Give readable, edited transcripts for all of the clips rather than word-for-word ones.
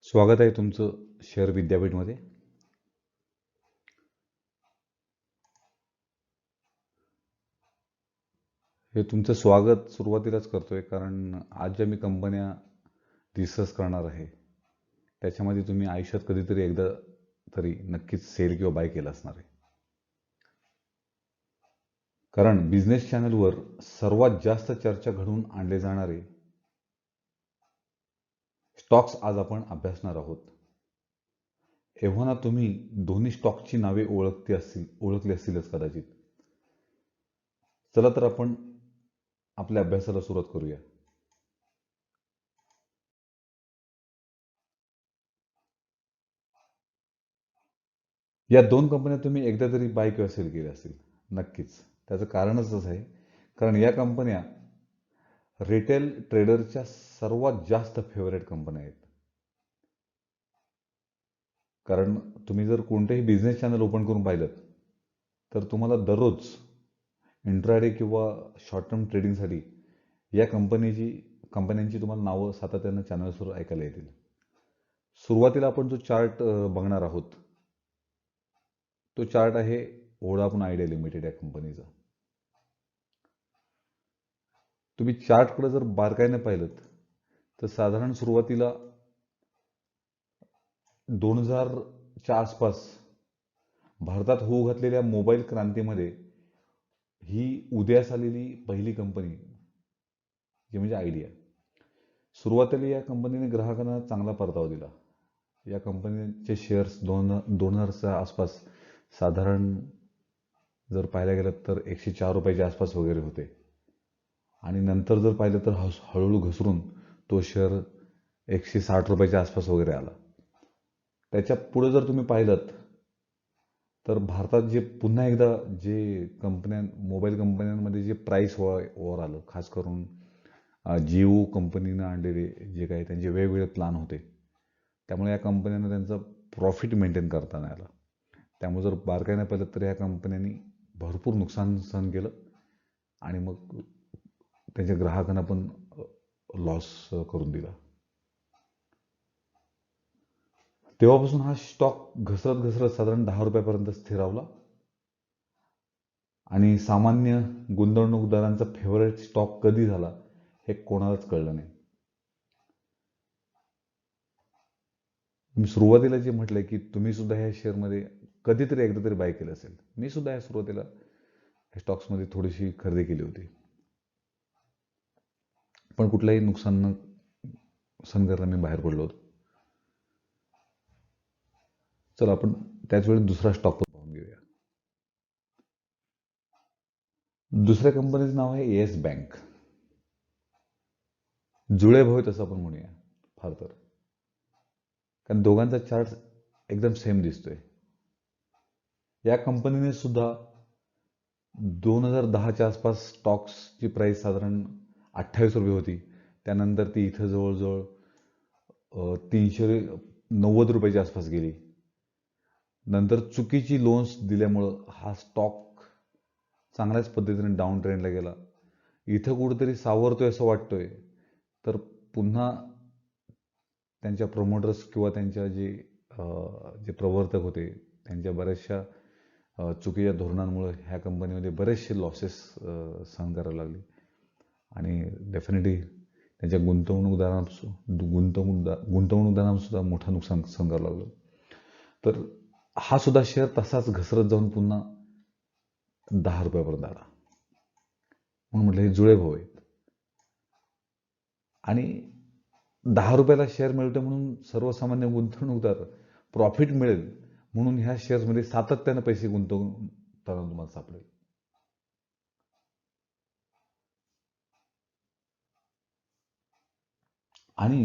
स्वागत आहे तुमचं शेअर विद्यापीठमध्ये. हे तुमचं स्वागत सुरुवातीलाच करतोय कारण आज ज्या मी कंपन्या डिस्कस करणार आहे त्याच्यामध्ये तुम्ही आयुष्यात कधीतरी एकदा तरी नक्कीच सेल किंवा बाय केलं असणार आहे. कारण बिझनेस चॅनलवर सर्वात जास्त चर्चा घडवून आणले जाणारे स्टॉक्स आज आपण अभ्यासणार आहोत. एव्हाना तुम्ही दोन्ही स्टॉकची नावे ओळखली असतीलच कदाचित. चला तर आपण आपल्या अभ्यासाला सुरुवात करूया. या दोन कंपन्या तुम्ही एकदा तरी बाय किंवा सेल केल्या असतील नक्कीच. त्याचं कारणच असं आहे कारण या कंपन्या रिटेल ट्रेडरच्या सर्वात जास्त फेवरेट कंपन्या आहेत. कारण तुम्ही जर कोणतेही बिझनेस चॅनल ओपन करून पाहिलं तर तुम्हाला दररोज इंट्राडे किंवा शॉर्ट टर्म ट्रेडिंगसाठी या कंपन्यांची तुम्हाला नावं सातत्यानं चॅनल्सवर ऐकायला येतील. सुरुवातीला आपण जो चार्ट बघणार आहोत तो चार्ट आहे वोडाफोन आयडिया लिमिटेड या कंपनीचा. तुम्ही चार्टकडे जर बारकाईने पाहिलं तर साधारण सुरुवातीला 2000च्या आसपास भारतात होऊ घातलेल्या मोबाईल क्रांतीमध्ये ही उदयास आलेली पहिली कंपनी जी म्हणजे आयडिया. सुरुवातीला या कंपनीने ग्राहकांना चांगला परतावा दिला. या कंपनीचे शेअर्स 2000च्या आसपास साधारण जर पाहायला गेलं तर 104 रुपयाच्या आसपास वगैरे होते आणि नंतर जर पाहिलं तर हळूहळू घसरून तो शेअर 160 रुपयाच्या आसपास वगैरे आला. त्याच्या पुढे जर तुम्ही पाहिलं तर भारतात जे पुन्हा एकदा जे मोबाईल कंपन्यांमध्ये जे प्राईस वॉर आलं, खास करून जिओ कंपनीनं आणलेले जे काही त्यांचे वेगवेगळे प्लान होते त्यामुळे या कंपन्यांना त्यांचा प्रॉफिट मेंटेन करता नाही आला. त्यामुळे जर बारकाईने पाहिलं तर या कंपन्यांनी भरपूर नुकसान सहन केलं आणि मग त्यांच्या ग्राहकांना पण लॉस करून दिला. तेव्हापासून हा स्टॉक घसरत घसरत साधारण 10 रुपयापर्यंत स्थिरावला आणि सामान्य गुंतवणूकदारांचा फेवरेट स्टॉक कधी झाला हे कोणालाच कळलं नाही. मी सुरुवातीला जे म्हटलंय की तुम्ही सुद्धा ह्या शेअरमध्ये कधीतरी एकदा तरी बाय केलं असेल. मी सुद्धा या सुरुवातीला स्टॉक्समध्ये थोडीशी खरेदी केली होती पण कुठलंही नुकसान न सहन करायला मी बाहेर पडलो होतो. चला आपण त्याच वेळी दुसरा स्टॉक पाहून घेऊया. दुसऱ्या कंपनीचं नाव आहे येस बँक. जुळे भाऊ असं आपण म्हणूया फार तर, कारण दोघांचा चार्ट एकदम सेम दिसतोय. या कंपनीने सुद्धा 2010च्या आसपास स्टॉक्सची प्राइस साधारण 28 रुपये होती. त्यानंतर ती इथं जवळजवळ 390 रुपयाच्या आसपास गेली. नंतर चुकीची लोन्स दिल्यामुळं हा स्टॉक चांगल्याच पद्धतीने डाऊन ट्रेंडला गेला. इथं कुठेतरी सावरतोय असं वाटतोय तर पुन्हा त्यांच्या प्रमोटर्स किंवा त्यांच्या जे प्रवर्तक होते त्यांच्या बऱ्याचशा चुकीच्या धोरणांमुळे ह्या कंपनीमध्ये बरेचसे लॉसेस सहन करायला लागले आणि डेफिनेटली त्यांच्या गुंतवणूकदारांना सुद्धा मोठं नुकसान सहन करावं लागलं. तर हा सुद्धा शेअर तसाच घसरत जाऊन पुन्हा 10 रुपयापर्यंत आला. म्हणून म्हटलं हे जुळे भाऊ आहेत आणि 10 रुपयाला शेअर मिळतो म्हणून सर्वसामान्य गुंतवणूकदार प्रॉफिट मिळेल म्हणून ह्या शेअर्समध्ये सातत्यानं पैसे गुंतवताना तुम्हाला सापडेल. आणि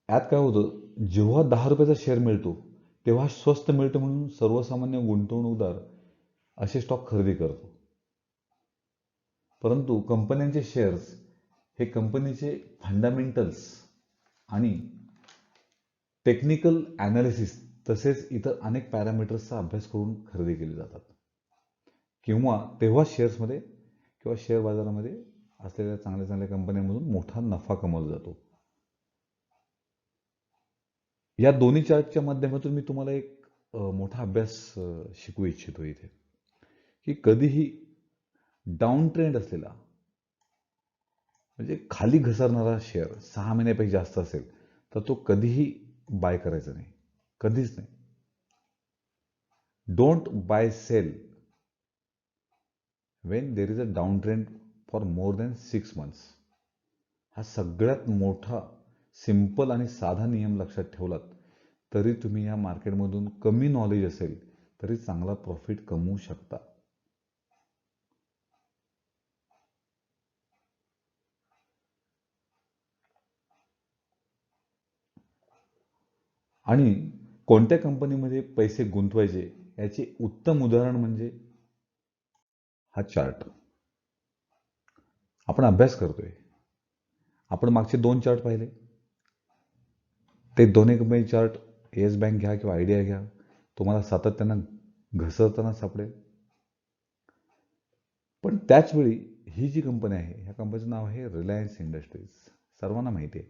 यात काय होतं, जेव्हा 10 रुपयाचा शेअर मिळतो तेव्हा स्वस्त मिळतं म्हणून सर्वसामान्य गुंतवणूकदार असे स्टॉक खरेदी करतो. परंतु कंपन्यांचे शेअर्स हे कंपनीचे फंडामेंटल्स आणि टेक्निकल ॲनालिसिस तसेच इतर अनेक पॅरामीटर्सचा अभ्यास करून खरेदी केले जातात किंवा तेव्हा शेअर्समध्ये किंवा शेअर बाजारामध्ये असलेल्या चांगल्या चांगल्या कंपन्यांमधून मोठा नफा कमवला जातो. या दोन्ही चार्टच्या माध्यमातून मी तुम्हाला एक मोठा अभ्यास शिकवू इच्छितो इथे, की कधीही डाऊन ट्रेंड असलेला म्हणजे खाली घसरणारा शेअर 6 महिन्यापेक्षा जास्त असेल तर तो कधीही बाय करायचा नाही, कधीच नाही. Don't buy sell when there is a down trend for more than 6 months. हा सगळ्यात मोठा सिंपल आणि साधा नियम लक्षात ठेवलात तरी तुम्ही या मार्केटमधून कमी नॉलेज असेल तरी चांगला प्रॉफिट कमवू शकता. आणि कोणत्या कंपनीमध्ये पैसे गुंतवायचे याचे उत्तम उदाहरण म्हणजे हा चार्ट. आपण अभ्यास करतोय. आपण मागचे 2 चार्ट पाहिले. ते दोन्ही कंपनी चार्ट येस बँक घ्या किंवा आयडिया घ्या, तुम्हाला सातत्यानं घसरताना सापडेल. पण त्याचवेळी ही जी कंपनी आहे, ह्या कंपनीचं नाव आहे रिलायन्स इंडस्ट्रीज. सर्वांना माहिती आहे.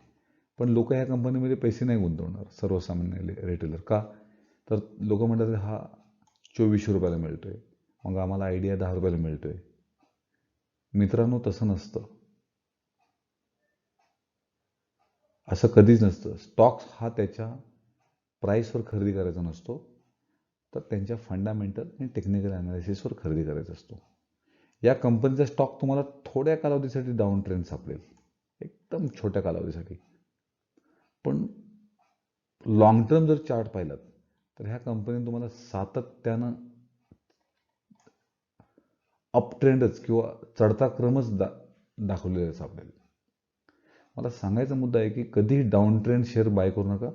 पण लोक ह्या कंपनीमध्ये पैसे नाही गुंतवणार, सर्वसामान्य रिटेलर. का? तर लोक म्हणतात हा 2400 रुपयाला मिळतोय, मग आम्हाला आयडिया 10 रुपयाला मिळतोय. मित्रांनो, तसं नसतं. असं कधीच नसतं. स्टॉक्स हा त्याच्या प्राईसवर खरेदी करायचा नसतो, तर त्यांच्या फंडामेंटल आणि टेक्निकल ॲनालिसिसवर खरेदी करायचा असतो. या कंपनीचा स्टॉक तुम्हाला थोड्या कालावधीसाठी डाऊन ट्रेंड सापडेल, एकदम छोट्या कालावधीसाठी. पण लॉंग टर्म जर चार्ट पाहिलात तर ह्या कंपनीने तुम्हाला सातत्यानं अप ट्रेंडच किंवा चढता क्रमच दाखवलेला सापडेल. मला सांगायचा मुद्दा आहे की कधीही डाऊन ट्रेंड शेअर बाय करू नका.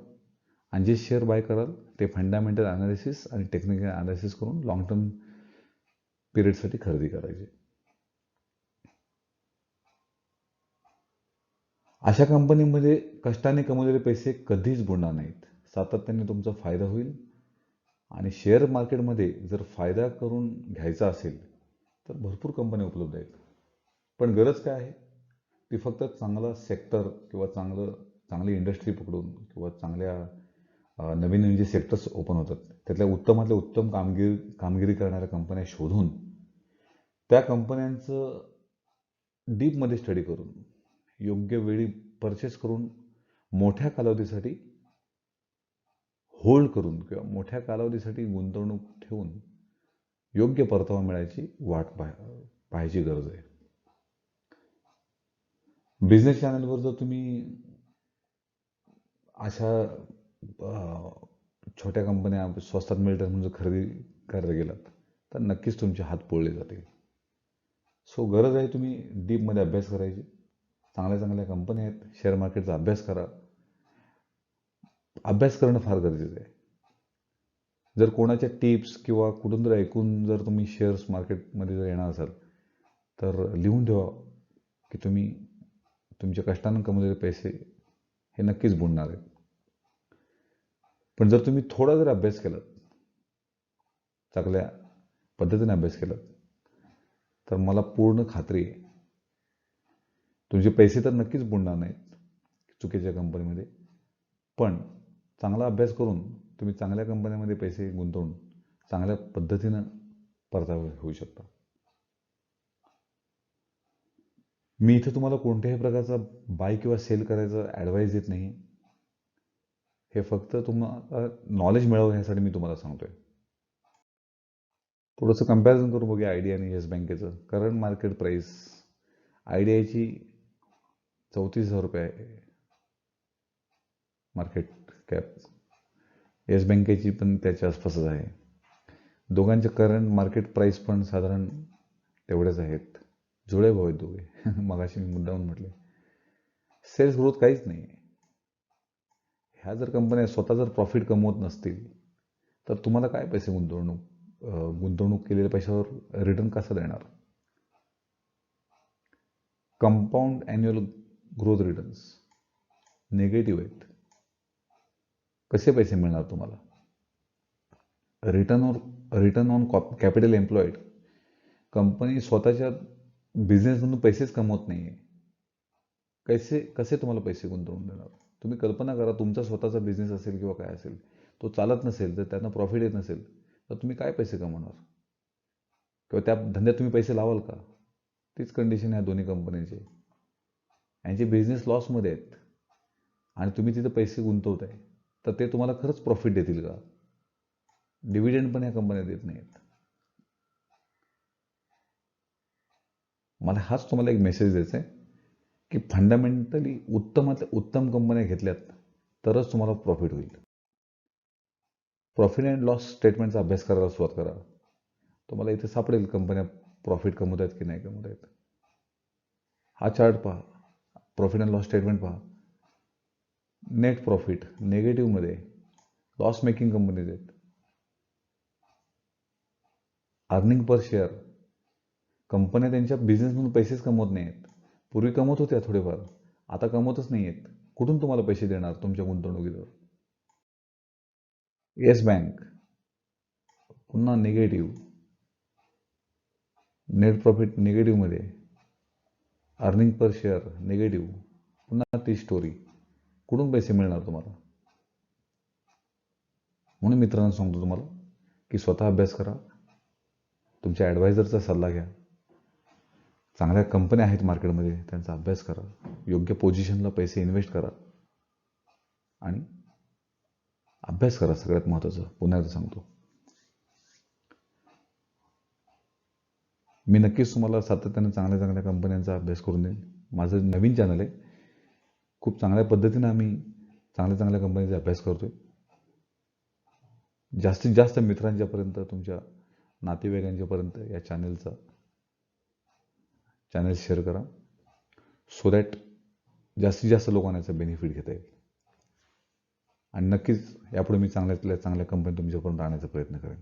आणि जे शेअर बाय कराल ते फंडामेंटल ॲनालिसिस आणि टेक्निकल ॲनालिसिस करून लॉंग टर्म पिरियडसाठी खरेदी करायचे. अशा कंपनीमध्ये कष्टाने कमवलेले पैसे कधीच बुडणार नाहीत. सातत्याने तुमचा फायदा होईल. आणि शेअर मार्केटमध्ये जर फायदा करून घ्यायचा असेल तर भरपूर कंपन्या उपलब्ध आहेत. पण गरज काय आहे? ती फक्त चांगला सेक्टर किंवा चांगली इंडस्ट्री पकडून किंवा चांगल्या नवीन नवीन जे सेक्टर्स ओपन होतात त्यातल्या उत्तमातल्या उत्तम कामगिरी करणाऱ्या कंपन्या शोधून त्या कंपन्यांचं डीपमध्ये स्टडी करून योग्य वेळी परचेस करून मोठ्या कालावधीसाठी होल्ड करून किंवा मोठ्या कालावधीसाठी गुंतवणूक ठेवून योग्य परतावा मिळायची वाट पाहायची गरज आहे. बिझनेस चॅनलवर जर तुम्ही अशा छोट्या कंपन्या स्वस्तात मिळतात म्हणजे खरेदी करायला गेलात तर नक्कीच तुमचे हात पोळले जातील. सो गरज आहे तुम्ही डीपमध्ये अभ्यास करायची. चांगल्या चांगल्या कंपन्या आहेत, शेअर मार्केटचा अभ्यास करा. अभ्यास करणं फार गरजेचं आहे. जर कोणाच्या टिप्स किंवा कुठून जर ऐकून जर तुम्ही शेअर्स मार्केटमध्ये जर येणार असाल तर लिहून ठेवा की तुम्ही तुमच्या कष्टानं कमवलेले पैसे हे नक्कीच बुडणार आहेत. पण जर तुम्ही थोडा जर अभ्यास केला, चांगल्या पद्धतीने अभ्यास केला तर मला पूर्ण खात्री आहे तुमचे पैसे तर नक्कीच बुडणार नाहीत चुकीच्या कंपनीमध्ये. पण चांगला अभ्यास करून तुम्ही चांगल्या कंपन्यांमध्ये पैसे गुंतवून चांगल्या पद्धतीनं परतावा होऊ शकता. मी इथे तुम्हाला कोणत्याही प्रकारचा बाय किंवा सेल करायचा ॲडवाईस देत नाही. हे फक्त तुम्हाला नॉलेज मिळवण्यासाठी मी तुम्हाला सांगतोय. थोडंसं कम्पॅरिझन करून बघूया आयडिया आणि येस बँकेचं. करंट मार्केट प्राईस आयडियाची 34,000 रुपये आहे मार्केट कॅप. येस बँकेची पण त्याच्या आसपासच आहे. दोघांचे करंट मार्केट प्राईस पण साधारण तेवढेच आहेत. जुळे भाऊ आहेत दोघे. मगाशी मी मुद्दाहून म्हटले. सेल्स ग्रोथ काहीच नाही आहे. ह्या जर कंपन्या स्वतः जर प्रॉफिट कमवत नसतील तर तुम्हाला काय पैसे गुंतवणूक केलेल्या पैशावर रिटर्न कसा देणार? Compound annual growth returns negative आहेत. कसे पैसे मिळणार तुम्हाला? Return on capital employed. Company स्वतःच्या बिझनेसमधून पैसेच कमवत नाही आहे, कसे तुम्हाला पैसे गुंतवून देणार? तुम्ही कल्पना करा, तुमचा स्वतःचा बिझनेस असेल किंवा काय असेल, तो चालत नसेल, तर त्यांना प्रॉफिट येत नसेल, तर तुम्ही काय पैसे कमवणार किंवा त्या धंद्यात तुम्ही पैसे लावाल का? तीच कंडिशन आहे दोन्ही कंपन्यांची. यांचे बिझनेस लॉसमध्ये आहेत आणि तुम्ही तिथे पैसे गुंतवताय, तर ते तुम्हाला खरंच प्रॉफिट देतील का? डिव्हिडंड पण या कंपन्या देत नाहीत. मला हाच तुम्हाला एक मेसेज द्यायचा आहे की फंडामेंटली उत्तमातल्या उत्तम कंपन्या घेतल्यात तरच तुम्हाला प्रॉफिट होईल. प्रॉफिट अँड लॉस स्टेटमेंटचा अभ्यास करायला सुरुवात करा. तुम्हाला इथे सापडेल कंपन्या प्रॉफिट कमवत आहेत की नाही कमवत आहेत. हा चार्ट पहा, प्रॉफिट अँड लॉस स्टेटमेंट पहा. नेट प्रॉफिट निगेटिव्हमध्ये, लॉस मेकिंग कंपनीज आहेत. अर्निंग पर शेअर, कंपन्या त्यांच्या बिझनेसमधून पैसेच कमवत नाही आहेत. पूर्वी कमवत होत्या थोडेफार, आता कमवतच नाही आहेत. कुठून तुम्हाला पैसे देणार तुमच्या गुंतवणुकीवर? येस बँक पुन्हा निगेटिव्ह, नेट प्रॉफिट निगेटिव्हमध्ये, अर्निंग पर शेअर निगेटिव्ह, पुन्हा ती स्टोरी. कुठून पैसे मिळणार तुम्हाला? म्हणून मित्रांनो सांगतो तुम्हाला की स्वतः अभ्यास करा, तुमच्या ॲडवायझरचा सल्ला घ्या. चांगल्या कंपन्या आहेत मार्केटमध्ये, त्यांचा अभ्यास करा, योग्य पोझिशनला पैसे इन्व्हेस्ट करा आणि अभ्यास करा. सगळ्यात महत्त्वाचं पुन्हा एकदा सांगतो. मी नक्कीच तुम्हाला सातत्याने चांगल्या चांगल्या कंपन्यांचा अभ्यास करून देईन. माझं नवीन चॅनल आहे, खूप चांगल्या पद्धतीनं आम्ही चांगल्या चांगल्या कंपनीचा अभ्यास करतोय. जास्तीत जास्त मित्रांच्यापर्यंत, तुमच्या नातेवाईकांच्यापर्यंत या चॅनल शेअर करा, सो दॅट जास्तीत जास्त लोकांना याचा बेनिफिट घेता येईल. आणि नक्कीच यापुढे मी चांगल्या कंपनी तुमच्यापर्यंत आणण्याचा प्रयत्न करेन.